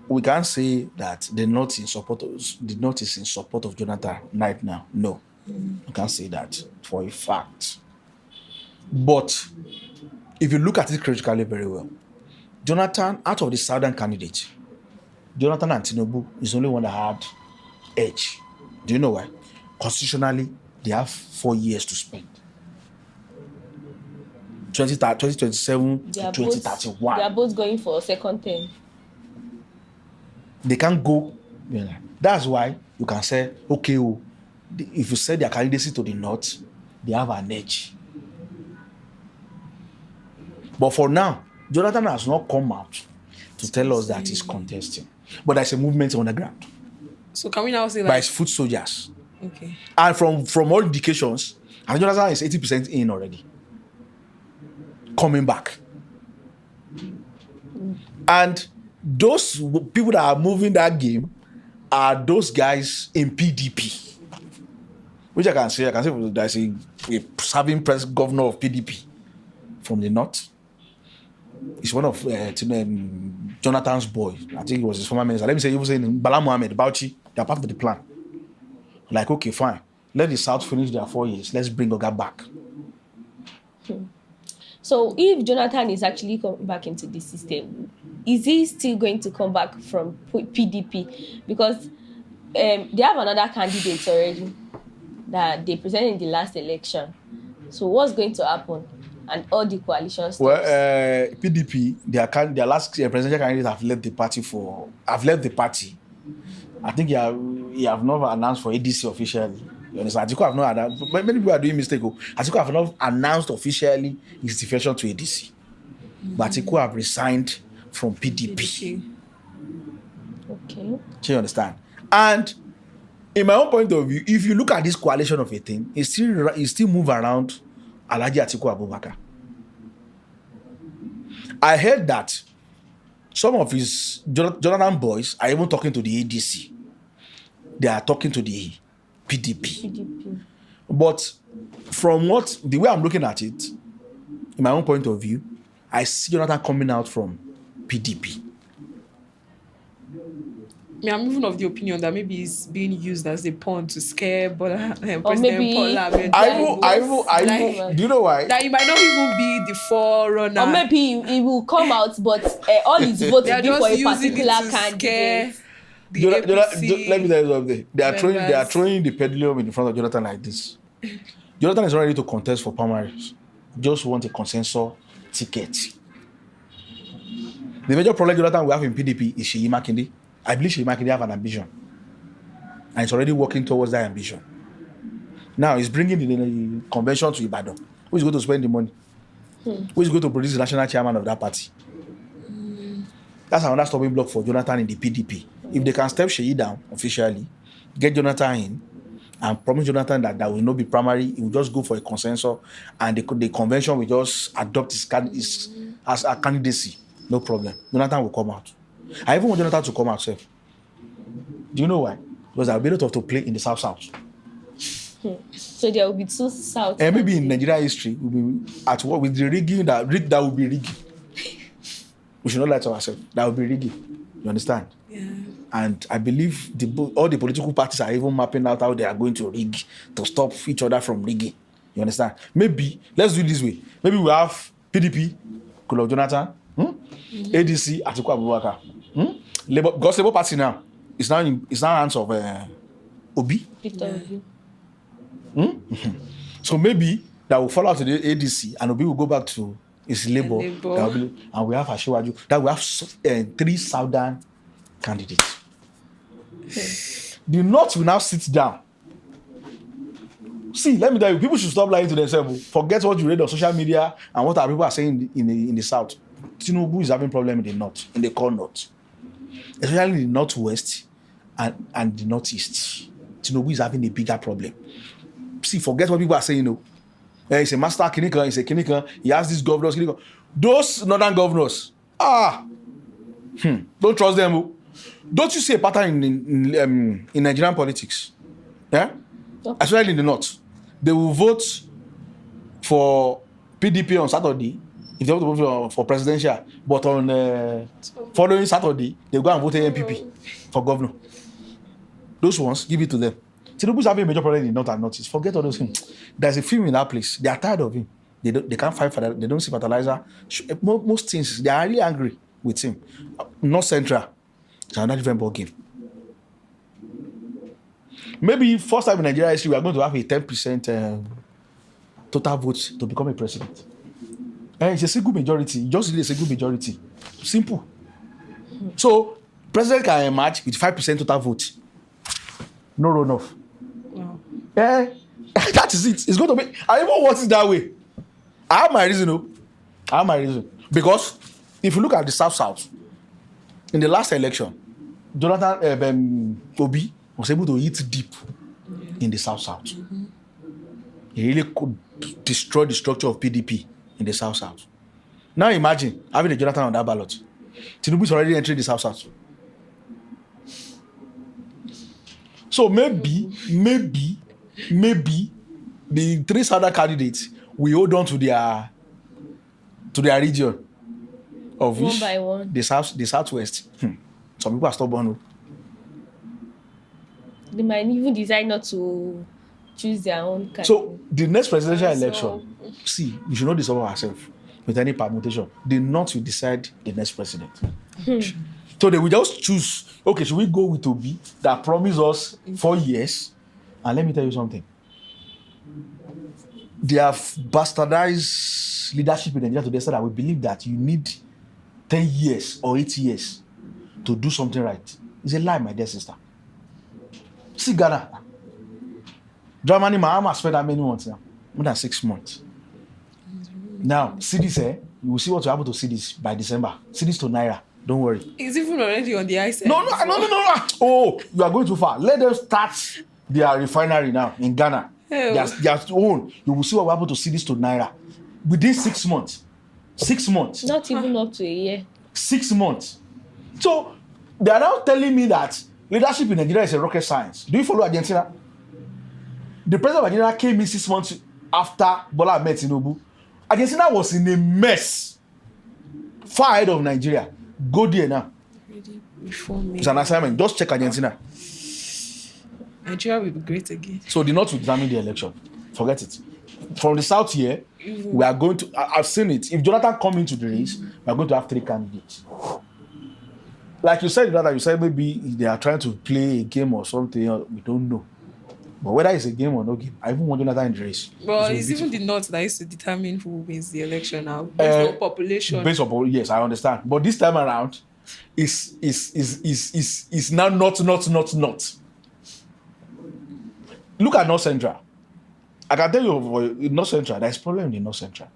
we can't say that the North is in support of Jonathan right now. No, I can't say that for a fact. But if you look at it critically very well, Jonathan, out of the southern candidates, Jonathan and Tinubu is the only one that had edge. Do you know why? Constitutionally, they have 4 years to spend. 2027 to 2031. They are both going for a second term. They can't go. That's why you can say, okay, if you set their candidacy to the North, they have an edge. But for now, Jonathan has not come out to tell us that he's contesting. But there's a movement on the ground. So can we now say by like his foot soldiers. okay. And from all indications, I think Jonathan is 80% in already. Coming back. And those people that are moving that game are those guys in PDP. Which I can say there's a serving press governor of PDP from the North. He's one of Jonathan's boy. I think it was his former minister. Let me say, he was saying Bala Mohammed, Bauchi, they're part of the plan. Like, okay, fine. Let the South finish their 4 years. Let's bring Oga back. So if Jonathan is actually coming back into the system, is he still going to come back from PDP? Because they have another candidate already that they presented in the last election. So what's going to happen? And all the coalition stuff. Well, PDP, their last presidential candidate have left the party. I think he he have not announced for ADC officially. You understand? Atiku have not announced. Many people are doing mistake. Atiku have not announced officially his defection to ADC. But Atiku have resigned from PDP. Okay. Do you understand? And in my own point of view, if you look at this coalition of a thing, it still move around Alhaji Atiku Abubakar. I heard that some of his Jonathan boys are even talking to the ADC. They are talking to the PDP. But from the way I'm looking at it, in my own point of view, I see Jonathan coming out from PDP. I'm even of the opinion that maybe it's being used as a pawn to scare President maybe- Paula. I do you know why? That he might not even be the forerunner. Or maybe he will come out, but all his votes They will are be for just a using it particular to scare candidate. the APC. Let me tell you something. They are members. throwing the pendulum in front of Jonathan like this. Jonathan is not ready to contest for primaries. Just want a consensus ticket. The major problem Jonathan will have in PDP is Seyi Makinde. I believe Seyi Makinde have an ambition. And he's already working towards that ambition. Now he's bringing the convention to Ibadan. Who is going to spend the money? Who is going to produce the national chairman of that party? That's another stopping block for Jonathan in the PDP. If they can step Seyi down officially, get Jonathan in, and promise Jonathan that there will not be primary, he will just go for a consensus, and the convention will just adopt his as a candidacy. No problem. Jonathan will come out. I even want Jonathan to come out, sir. Do you know why? Because I'll be able to play in the South. So there will be two South. And maybe in Nigeria history, we'll be at work with the rigging that will be rigging. We should not lie to ourselves. That will be rigging. You understand? Yeah. And I believe all the political parties are even mapping out how they are going to rig to stop each other from rigging. You understand? Maybe, let's do it this way. Maybe we have PDP, Goodluck Jonathan, ADC, Atiku Abubakar. Because Labour Party now is now hands of Obi. Victor. So maybe that will fall out to the ADC and Obi will go back to his Labour. And we have Asiwaju. That we have 3 southern candidates. The North will now sit down. See, let me tell you, people should stop lying to themselves. Forget what you read on social media and what our people are saying in the South. Tinubu is having problem in the North, in the core North. Especially in the Northwest and the Northeast. Tinubu is having a bigger problem. See, forget what people are saying, he's a master clinical, he's a clinical, he has these governors, clinical. Those northern governors, don't trust them. Don't you see a pattern in Nigerian politics? Yeah? Especially in the North. They will vote for PDP on Saturday if they want to vote for presidential, but on following Saturday, they go and vote NPP for governor. Those ones, give it to them. Tinubu's having a major problem in the North and Northeast. Forget all those things. There's a film in that place. They are tired of him. They can't fight for that. They don't see fertilizer. Most things, they are really angry with him. North Central, it's another different ball game. Maybe first time in Nigeria history, we are going to have a 10% total vote to become a president. And it's a single majority. You just need a single majority. Simple. So, president can emerge with 5% total vote. No runoff. Wow. That is it. It's going to be. I even want it that way. I have my reason. Because if you look at the South, in the last election, Jonathan Obi was able to hit deep in the South. He really could destroy the structure of PDP in the South. Now imagine having a Jonathan on that ballot. Tinubu is already entering the South. So maybe the 3 Southern candidates will hold on to their region of One which by one. the Southwest. Some people are stubborn. They might even decide not to choose their own candidate. So the next presidential So- election, see, you should not disturb ourselves with any permutation. The North will decide the next president. So they will just choose, okay, should we go with Obi that promised us 4 years? And let me tell you something. They have bastardized leadership in Nigeria to the extent that we believe that you need 10 years or 8 years to do something right. It's a lie, my dear sister. See Ghana. Germany, Mahama spent how many months now? More than 6 months. Now, cities, you will see what will happen to cities by December. Cities to Naira. Don't worry. It's even already on the ice. No. Oh, you are going too far. Let them start their refinery now in Ghana. Their own. You will see what will happen to cities to Naira within 6 months. 6 months. Not even up to a year. 6 months. So they are now telling me that leadership in Nigeria is a rocket science. Do you follow Argentina? The president of Argentina came in 6 months after Bola Ahmed Tinubu. Argentina was in a mess, far ahead of Nigeria. Go there now. It's an assignment. Just check Argentina. Nigeria will be great again. So the North will determine the election. Forget it. From the South here, we are going to. I've seen it. If Jonathan come into the race, we are going to have 3 candidates. Like you said, you said maybe they are trying to play a game or something. We don't know. But whether it's a game or no game, I even want Jonathan in the race. Well, it's even the North that used to determine who wins the election now, based on population. Based on yes, I understand. But this time around, is now not. Look at North Central. I can tell you, in North Central, there's a problem in the North Central.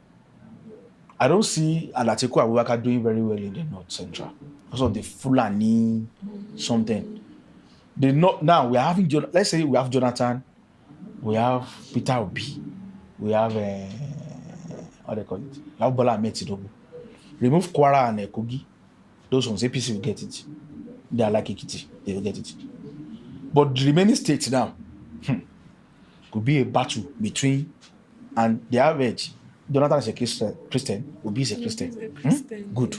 I don't see Alateku Abubakar doing very well in the North Central because of the Fulani something. Now we are having, let's say we have Jonathan, we have Peter Obi, we have what they call it, we have Bola Ahmed Tinubu. Remove Kwara and Kogi, those ones APC will get it. They are like Ekiti, they will get it. But the remaining states now could be a battle between, and the average. Jonathan is a Christian, Obi is a Christian. Good.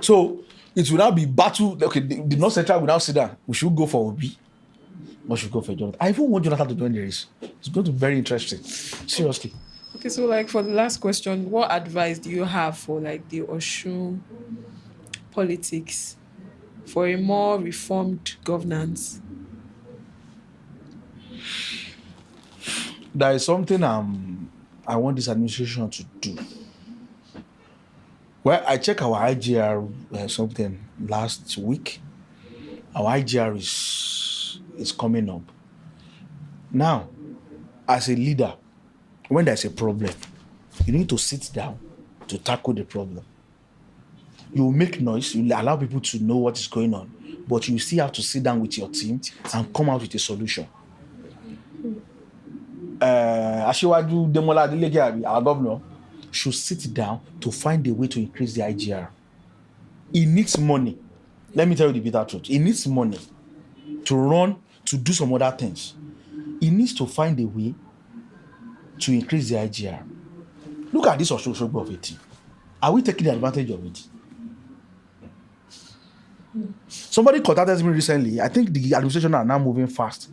So it will now be battle. Okay, the North Central will now sit down. We should go for Obi. Or should go for Jonathan. I even want Jonathan to join the race. It's going to be very interesting. Seriously. Okay, so like for the last question, what advice do you have for like the Osun politics for a more reformed governance? There is something I want this administration to do. Well, I checked our IGR something last week. Our IGR is coming up. Now, as a leader, when there's a problem, you need to sit down to tackle the problem. You will make noise, you will allow people to know what is going on, but you still have to sit down with your team and come out with a solution. Asiwaju Demola Adeleke, our governor, should sit down to find a way to increase the IGR. He needs money. Let me tell you the bitter truth. He needs money to run, to do some other things. He needs to find a way to increase the IGR. Look at this Osun Osogbo of it. Are we taking advantage of it? Somebody contacted me recently. I think the administration are now moving fast.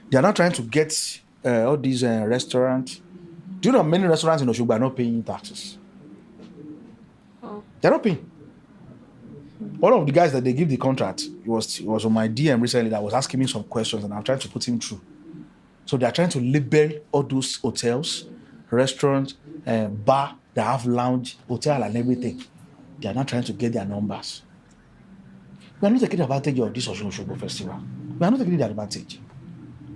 They are now trying to get all these restaurants. Do you know many restaurants in Osogbo are not paying taxes? Oh. They're not paying. One of the guys that they give the contract, it was on my DM recently that was asking me some questions and I'm trying to put him through. So they are trying to label all those hotels, restaurants, bar that have lounge, hotel and everything. They are not trying to get their numbers. We are not taking advantage of this Osun Osogbo festival. We are not taking the advantage.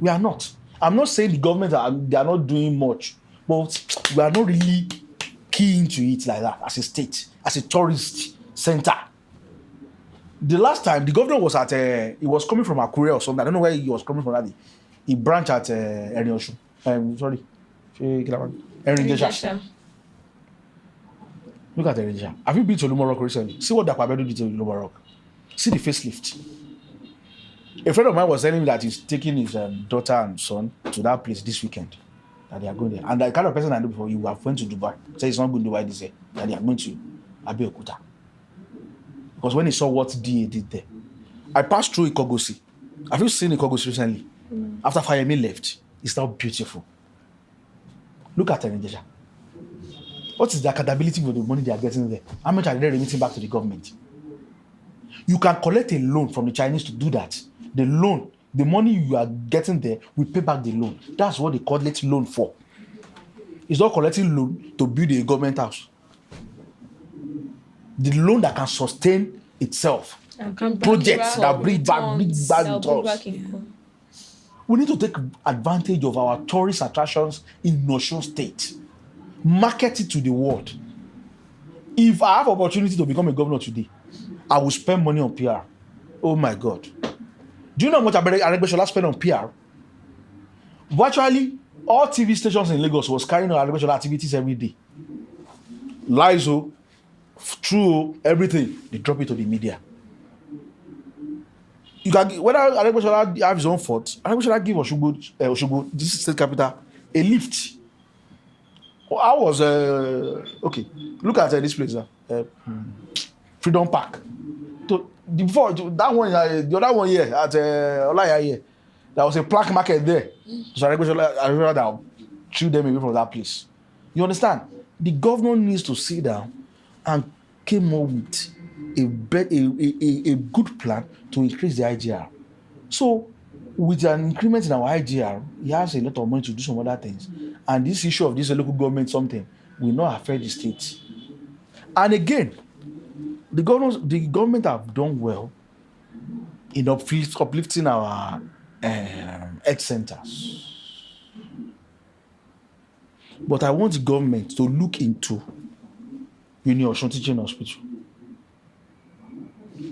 We are not. I'm not saying the government they are not doing much, but we are not really key into it like that as a state, as a tourist center. The last time the governor was at he was coming from Akure or something. I don't know where he was coming from. That he branched at Erin Osun. Erin Gesha. Look at Erin Gesha. Have you been to Lumo Rock recently? See what Dakwabedu did to Lumo Rock. See the facelift. A friend of mine was telling me that he's taking his daughter and son to that place this weekend. That they are going there. And the kind of person I know before, you have went to Dubai. Say he's not going to Dubai this year. That they are going to Abeokuta. Because when he saw what DA did there, I passed through Ikogosi. Have you seen Ikogosi recently? After Fayemi left, it's now beautiful. Look at Erenjesha. What is the accountability for the money they are getting there? How much are they remitting back to the government? You can collect a loan from the Chinese to do that. The loan, the money you are getting there, we pay back the loan. That's what they collect loan for. It's not collecting loan to build a government house. The loan that can sustain itself. Projects that bring back big bad returns. We need to take advantage of our tourist attractions in Osun State. Market it to the world. If I have opportunity to become a governor today, I will spend money on PR. Oh my God. Do you know how much Aregbesola spent on PR? Virtually, all TV stations in Lagos was carrying on Aregbesola activities every day. Lies, true, everything. They drop it to the media. You can, whether Aregbesola have his own fault, Aregbesola give Osogbo, this state capital, a lift. I was okay. Look at this place, Freedom Park. Before that one, the other one here at Olaya here, there was a plaque market there. So Aregbesola that threw them away from that place. You understand? The governor needs to sit down and came up with a good plan to increase the IGR. So, with an increment in our IGR, he has a lot of money to do some other things. And this issue of this local government something will not affect the state. And again, the government have done well in uplifting our health centers. But I want the government to look into Osun Teaching Hospital.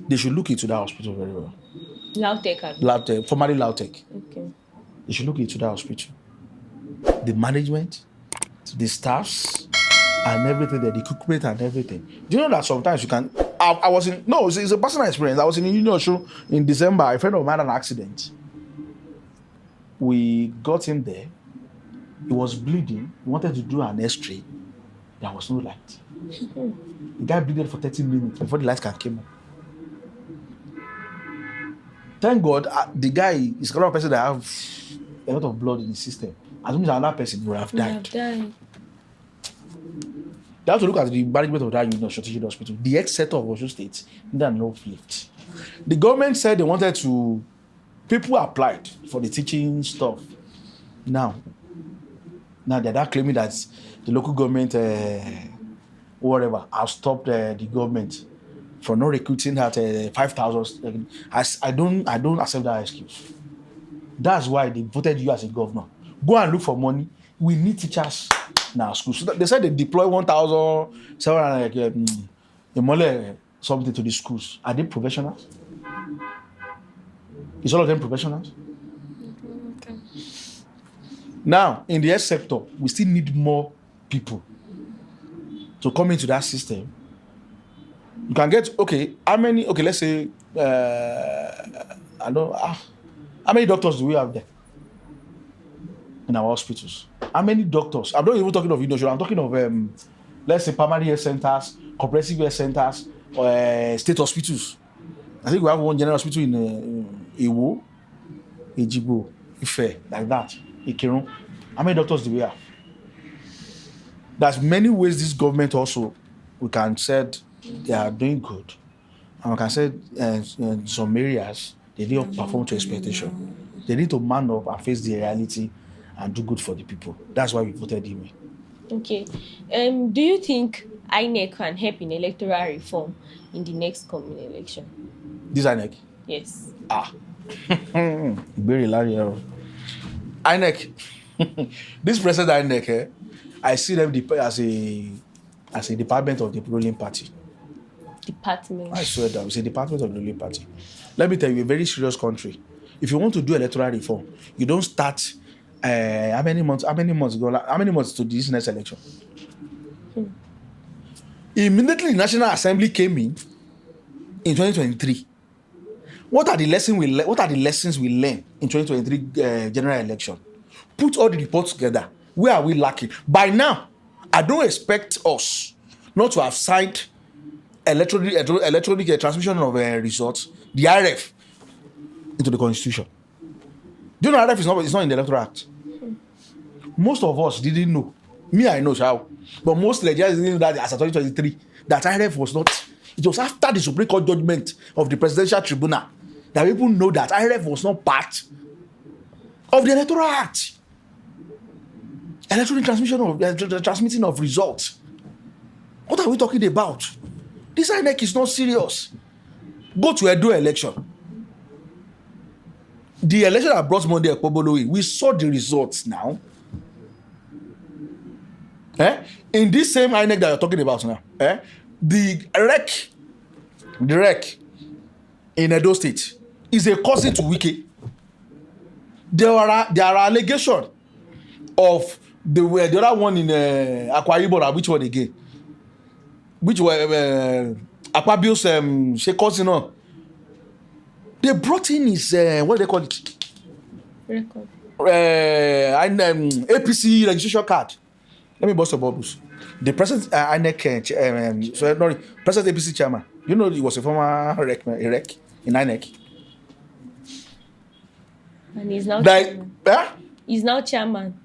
They should look into that hospital very well. Lautech, formerly Lautech. Okay. They should look into that hospital. The management, the staffs, and everything, the equipment and everything. Do you know that sometimes you can... I was in... No, it's a personal experience. I was in Union Show in December. A friend of mine had an accident. We got him there. He was bleeding. He wanted to do an X-ray. There was no light. The guy bleeded for 30 minutes before the light can come on. Thank God, the guy is the kind of person that have a lot of blood in his system. As soon as another person would have died. They have to look at the management of that Union Strategic Hospital. The ex-sector of Osun State, they are not flipped. The government said they wanted to... People applied for the teaching stuff. Now they're not claiming that the local government, whatever, have stopped the government from not recruiting at 5,000. I don't accept that excuse. That's why they voted you as a governor. Go and look for money. We need teachers in our schools. So they said they deploy 1,700 something to the schools. Are they professionals? Is all of them professionals? Okay. Now, in the health sector, we still need more people to come into that system. You can get, let's say, how many doctors do we have there in our hospitals? How many doctors? I'm not even talking of industrial, I'm talking of, let's say, primary health centers, comprehensive health centers, state hospitals. I think we have one general hospital in Iwo, Ejigbo, Ife, like that, Ikirun. How many doctors do we have? There's many ways this government also, we can say they are doing good. And we can say in some areas, they didn't perform to expectation. They need to man up and face the reality and do good for the people. That's why we voted him in. Okay. Do you think INEC can help in electoral reform in the next coming election? This INEC? Yes. Very large. INEC. This present INEC, I see them as a department of the ruling party. Department. I swear that it's a department of the ruling party. Let me tell you, a very serious country. If you want to do electoral reform, you don't start. How many months to this next election? Immediately, the National Assembly came in 2023. What are the lessons we learn in 2023 general election? Put all the reports together. Where are we lacking? By now, I don't expect us not to have signed electronic transmission of results, the RF, into the constitution. Do you know RF is not in the Electoral Act? Most of us didn't know. Me, I know how. But most Nigerians didn't know that as of 2023, that RF was not. It was after the Supreme Court judgment of the Presidential Tribunal that people know that RF was not part of the Electoral Act. Electronic transmission of transmitting of results. What are we talking about? This INEC is not serious. Go to Edo election. The election that brought Monday Ekpobolo in, we saw the results now. In this same INEC that you're talking about now, the rec in Edo State is a cousin to Wike. There are allegations of the other one in Akwa Ibom, which one again? Which were Akpabio's cousin. No. They brought in his what do they call it? Record. APC registration card. Let me bust your bubbles. The present INEC, present APC chairman. You know, he was a former rec in INEC. And he's now chairman. He's now chairman.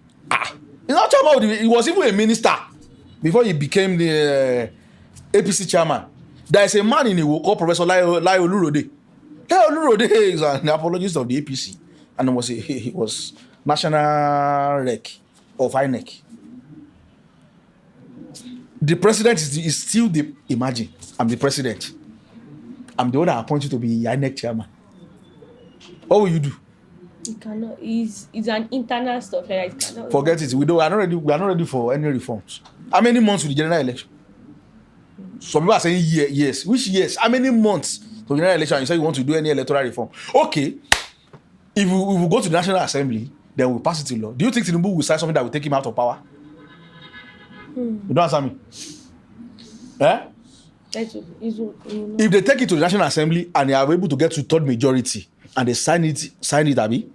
He's not chairman. He was even a minister before he became the APC chairman. There is a man in Iwo called Professor Lai Olurode. Lai Olurode is an apologist of the APC, and he was national rec of INEC. The president is still imagine, I'm the president. I'm the one that appointed to be INEC chairman. What will you do? He cannot. It's an internal stuff like that. Cannot. Forget it. We are not ready for any reforms. How many months to the general election? Some people are saying yes. Which years? How many months to the general election? You say you want to do any electoral reform? Okay. If we go to the National Assembly, then we'll pass it to law. Do you think Tinubu will sign something that will take him out of power? You don't answer me. If they take it to the National Assembly and they are able to get to third majority and they sign it, Abi.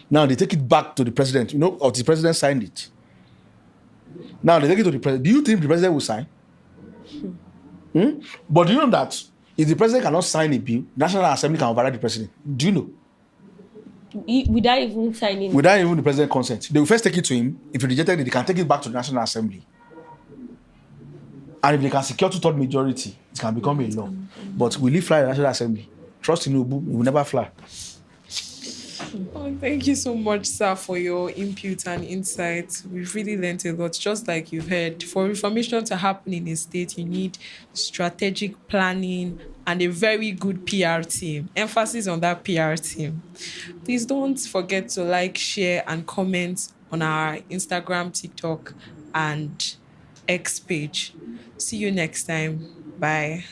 Now they take it back to the president. Or the president signed it. Now they take it to the president. Do you think the president will sign? But do you know that if the president cannot sign a bill, National Assembly can override the president? Do you know? Without even signing. Without even the president consent. They will first take it to him. If he rejected it, they can take it back to the National Assembly. And if they can secure two-third majority, it can become a law. But will he fly the National Assembly? Trust in Tinubu, he will never fly. Oh, thank you so much, sir, for your input and insights. We've really learned a lot, just like you've heard. For reformation to happen in a state, you need strategic planning and a very good PR team. Emphasis on that PR team. Please don't forget to like, share, and comment on our Instagram, TikTok, and X page. See you next time. Bye.